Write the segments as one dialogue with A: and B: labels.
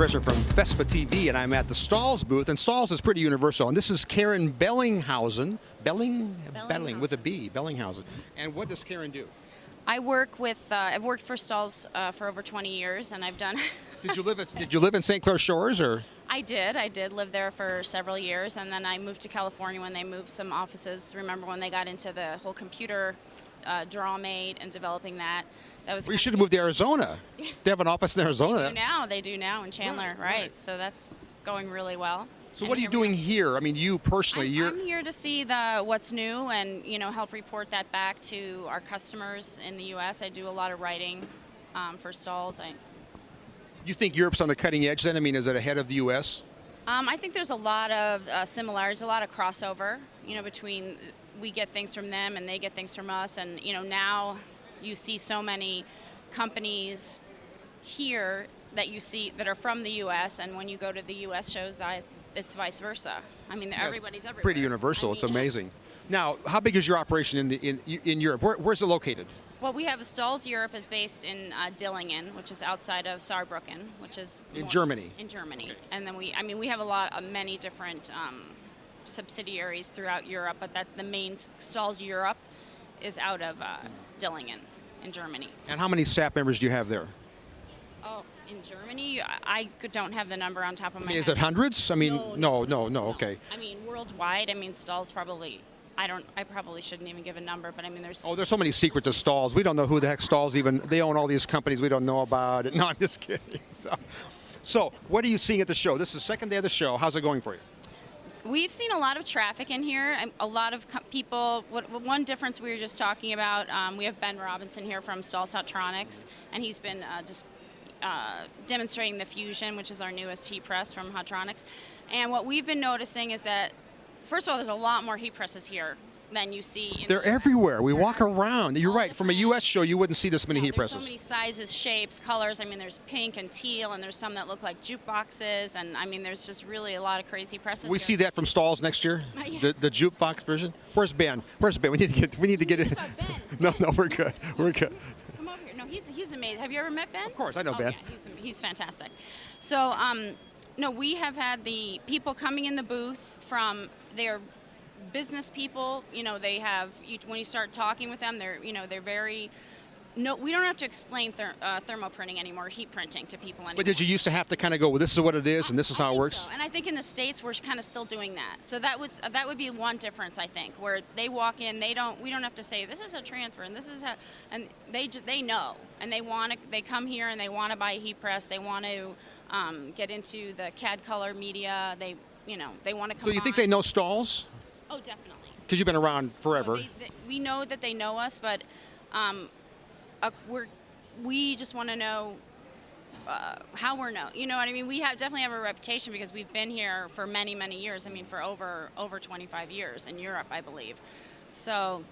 A: Fresener from FESPA TV, and I'm at the Stahls booth, and Stahls is pretty universal. And this is Karen Bellinghausen, Belling with a B, Bellinghausen. And what does Karen do?
B: I work with. I've worked for Stahls for over 20 years, and I've done.
A: Did you live in St. Clair Shores, or?
B: I did live there for several years, and then I moved to California when they moved some offices. Remember when they got into the whole computer draw-made and developing that? That was.
A: Well, you should have moved to Arizona. They have an office in Arizona.
B: They do now in Chandler, right? So that's going really well.
A: So what are you doing here? I mean, you personally,
B: I'm here to see what's new and help report that back to our customers in the U.S. I do a lot of writing for Stahls.
A: You think Europe's on the cutting edge then? I mean, is it ahead of the U.S.?
B: I think there's a lot of similarities, a lot of crossover, between we get things from them and they get things from us. And, now you see so many companies here that you see that are from the U.S. and when you go to the U.S. shows, it's vice versa. I mean, everybody's everywhere.
A: Pretty universal. It's amazing. Now, how big is your operation in Europe? Where's it located?
B: Well, we have Stahls Europe is based in Dillingen, which is outside of Saarbrücken, which is
A: in Germany.
B: In Germany,
A: okay.
B: And then we have many different subsidiaries throughout Europe, but the main Stahls Europe is out of Dillingen in Germany.
A: And how many staff members do you have there?
B: Oh, in Germany, I don't have the number on top of my head.
A: Is it hundreds? I mean, no, okay.
B: I mean, worldwide, Stahls probably. I probably shouldn't even give a number, but I mean, there's.
A: Oh, there's so many secrets of Stahls. We don't know who the heck Stahls even. They own all these companies we don't know about. No, I'm just kidding. So, what are you seeing at the show? This is the second day of the show. How's it going for you?
B: We've seen a lot of traffic in here. A lot of people. One difference we were just talking about. We have Ben Robinson here from Stahls Hotronics, and he's been demonstrating the Fusion, which is our newest heat press from Hotronics. And what we've been noticing is that, first of all, there's a lot more heat presses here than you see.
A: They're everywhere. We walk around. You're right. From a U.S. show, you wouldn't see this many heat presses.
B: There's so many sizes, shapes, colors. I mean, there's pink and teal, and there's some that look like jukeboxes. And I mean, there's just really a lot of crazy presses.
A: We see that from Stahls next year. The jukebox version. Where's Ben? We need to get in. No, we're good. We're good.
B: Come over here. No, he's amazing. Have you ever met Ben?
A: Of course, I know Ben.
B: Yeah, he's fantastic. So, no, we have had the people coming in the booth from their business people. They have, when you start talking with them, they're very. No, we don't have to explain thermoprinting anymore, heat printing to people anymore.
A: But did you used to have to kind of go, well, this is what it is, and this is how it works?
B: So. And I think in the States we're kind of still doing that. So that would be one difference, I think, where they walk in, we don't have to say this is a transfer and this is and they know, and they come here and they want to buy a heat press, they want to get into the CAD color media, they want to come.
A: So you think they know Stahls?
B: Oh, definitely.
A: Because you've been around forever.
B: So we know that they know us, but we just want to know how we're known. You know what I mean? We definitely have a reputation because we've been here for many, many years. I mean, for over 25 years in Europe, I believe. So.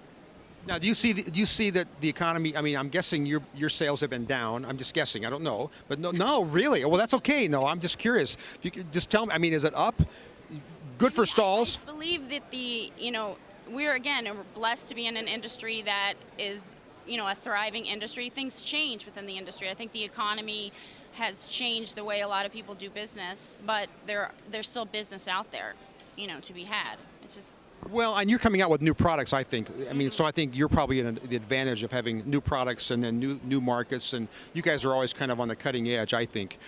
A: Now, do you see that the economy? I mean, I'm guessing your sales have been down. I'm just guessing. I don't know, but no, really. Well, that's okay. No, I'm just curious. If you could just tell me. I mean, is it up? Good for Stahls.
B: I believe that we're blessed to be in an industry that is a thriving industry. Things change within the industry. I think the economy has changed the way a lot of people do business, but there's still business out there, to be had. It's just.
A: Well, and you're coming out with new products, I think. I mean, so I think you're probably in the advantage of having new products and then new markets, and you guys are always kind of on the cutting edge, I think.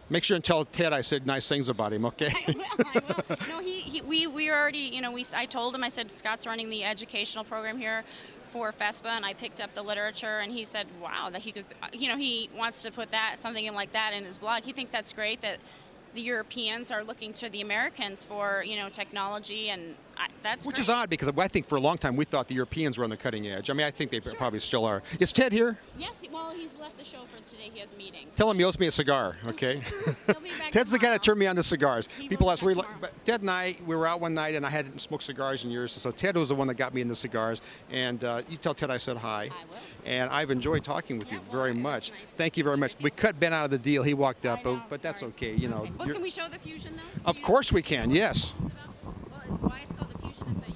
A: Make sure and tell Ted I said nice things about him, okay?
B: I will. No, we already, I told him, I said, Scott's running the educational program here for FESPA, and I picked up the literature, and he said, wow, that he wants to put something like that in his blog. He thinks that's great that the Europeans are looking to the Americans for, technology, and that's
A: Which
B: great.
A: is odd because I think for a long time we thought the Europeans were on the cutting edge. I mean, I think they probably still are. Is Ted here?
B: Yes, he's left the show for today. He has meetings.
A: Tell him he owes me a cigar, okay?
B: He'll be back
A: Ted's the guy that turned me on to cigars. People ask,
B: but
A: Ted and I, we were out one night and I hadn't smoked cigars in years, so Ted was the one that got me into cigars. And you tell Ted I said hi.
B: I will.
A: And I've enjoyed talking with you very much.
B: Nice.
A: Thank you very much. We cut Ben out of the deal. He walked up, but that's
B: sorry.
A: okay.
B: Well, can we show the Fusion though?
A: Of course we can. Yes.
B: Why it's called the Fusion is that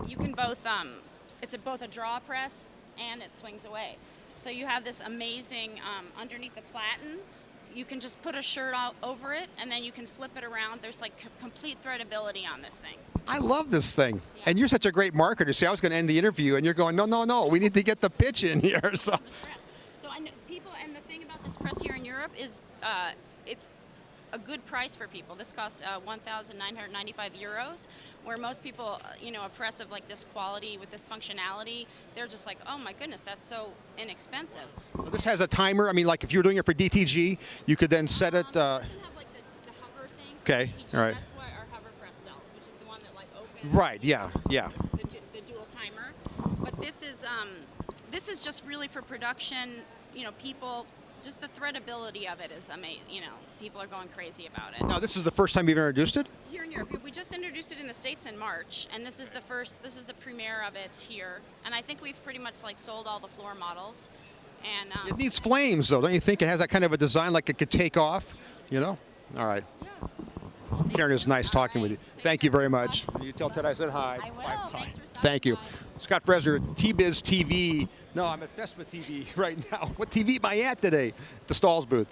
B: you can both it's both a draw press and it swings away. So you have this amazing underneath the platen. you can just put a shirt out over it, and then you can flip it around. There's like complete threadability on this thing.
A: I love this thing.
B: Yeah.
A: And you're such a great marketer. See, I was going to end the interview, and you're going, no, we need to get the pitch in here. So,
B: So I know people, and the thing about this press here in Europe is it's a good price for people. This costs 1,995 euros, where most people, a press of like this quality with this functionality, they're just like, oh my goodness, that's so inexpensive.
A: this has a timer. I mean, like if you're doing it for DTG, you could then set it.
B: It doesn't have like the hover thing. For
A: Okay,
B: DTG.
A: all right.
B: That's why our hover press sells, which is the one that like opens.
A: Right. Yeah.
B: The dual timer. But this is just really for production. People. Just the threadability of it is amazing. People are going crazy about it.
A: Now, this is the first time you've introduced it?
B: Here in Europe, we just introduced it in the States in March, and this is the premiere of it here. And I think we've pretty much like sold all the floor models. And
A: It needs flames, though. Don't you think it has that kind of a design like it could take off? All right.
B: yeah.
A: Karen, it's nice talking with you.
B: Take
A: Thank you
B: care.
A: very much. You tell Ted I said hi.
B: I will.
A: Bye.
B: Thanks for stopping
A: Thank you.
B: by.
A: Scott Fresener, T-Biz TV. No, I'm at FESPA TV right now. What TV am I at today? At the Stahls booth.